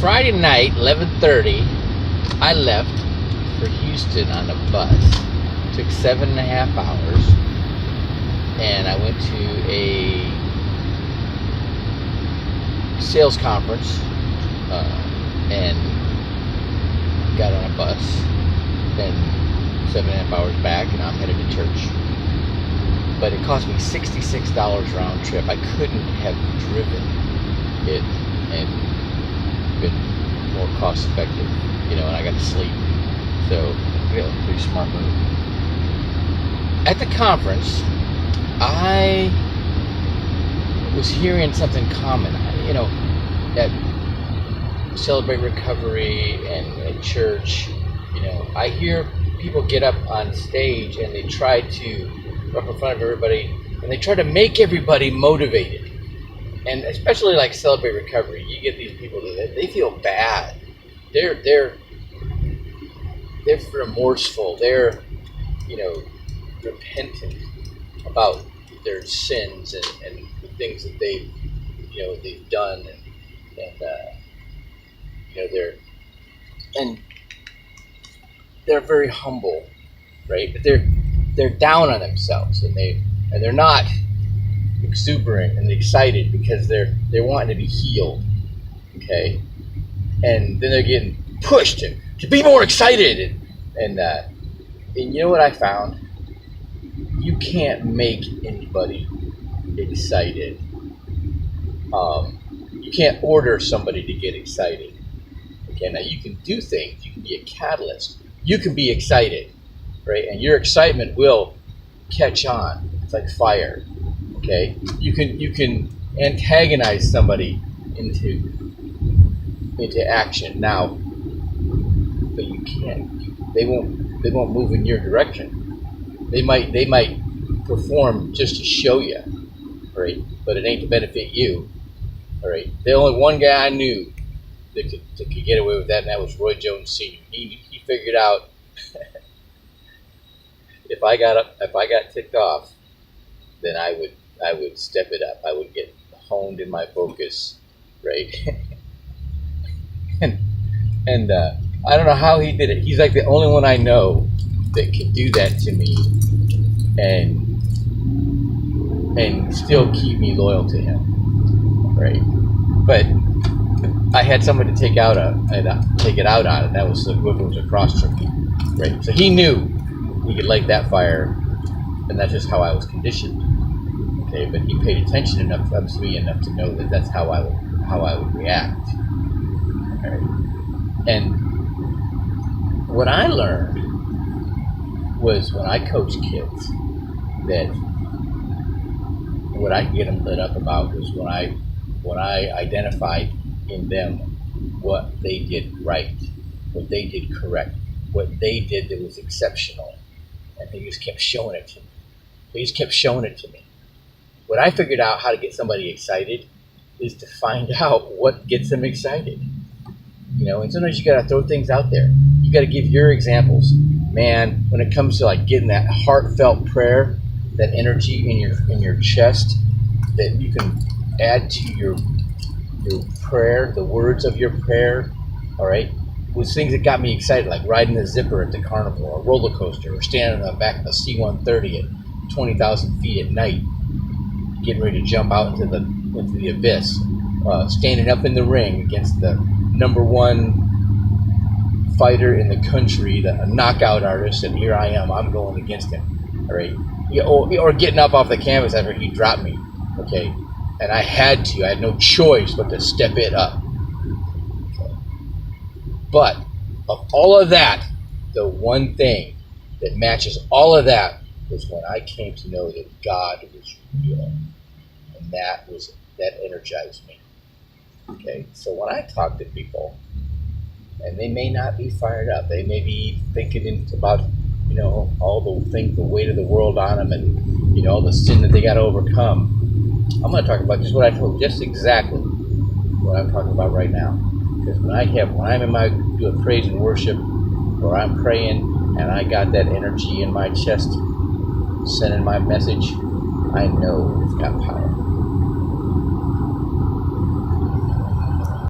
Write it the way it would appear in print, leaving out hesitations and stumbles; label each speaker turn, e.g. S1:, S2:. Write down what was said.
S1: Friday night, 11:30, I left for Houston on a bus. Took 7.5 hours, and I went to a sales conference and got on a bus. Then 7.5 hours back, and I'm headed to church. But it cost me $66 round trip. I couldn't have driven it and been more cost effective, and I got to sleep. So, pretty smart move. At the conference, I was hearing something common. At Celebrate Recovery and at church, I hear people get up on stage and they try to up in front of everybody, and they try to make everybody motivated. And especially like Celebrate Recovery, you get these people that they feel bad. They're remorseful. They're repentant about their sins and the things that they've done, and they're very humble, right? But they're down on themselves, and they're not exuberant and excited because they're wanting to be healed, okay? And then they're getting pushed to be more excited, and you know what I found? You can't make anybody excited. You can't order somebody to get excited. Okay, now you can do things. You can be a catalyst. You can be excited, right? And your excitement will catch on. It's like fire. Okay, you can antagonize somebody into action now, but you can't. They won't move in your direction. They might perform just to show you, right? But it ain't to benefit you, all right? The only one guy I knew that could get away with that, and that was Roy Jones Sr. He figured out if I got ticked off, then I would step it up. I would get honed in my focus, right? and I don't know how he did it. He's like the only one I know that can do that to me and still keep me loyal to him, right? But I had someone to take it out on, and that was whoever was across from me, right? So he knew he could light that fire, and that's just how I was conditioned. Okay, but he paid attention enough to me enough to know that that's how I would react. Right? And what I learned was when I coached kids that what I could get them lit up about was when I identified in them what they did right, what they did correct, what they did that was exceptional, and they just kept showing it to me. What I figured out how to get somebody excited is to find out what gets them excited. And sometimes you gotta throw things out there. You gotta give your examples. Man, when it comes to like getting that heartfelt prayer, that energy in your chest that you can add to your prayer, the words of your prayer, all right, was things that got me excited, like riding the zipper at the carnival, or a roller coaster, or standing on the back of the C-130 at 20,000 feet at night, getting ready to jump out into the abyss, standing up in the ring against the number one fighter in the country, a knockout artist, and here I am, I'm going against him, all right? Or getting up off the canvas after he dropped me, okay? And I had no choice but to step it up. Okay. But of all of that, the one thing that matches all of that was when I came to know that God was real, and that energized me. Okay, so when I talk to people, and they may not be fired up, they may be thinking about all the weight of the world on them, and all the sin that they got to overcome. I'm going to talk about just exactly what I'm talking about right now. Because when I'm doing praise and worship, or I'm praying, and I got that energy in my chest, sending my message, I know it's got power.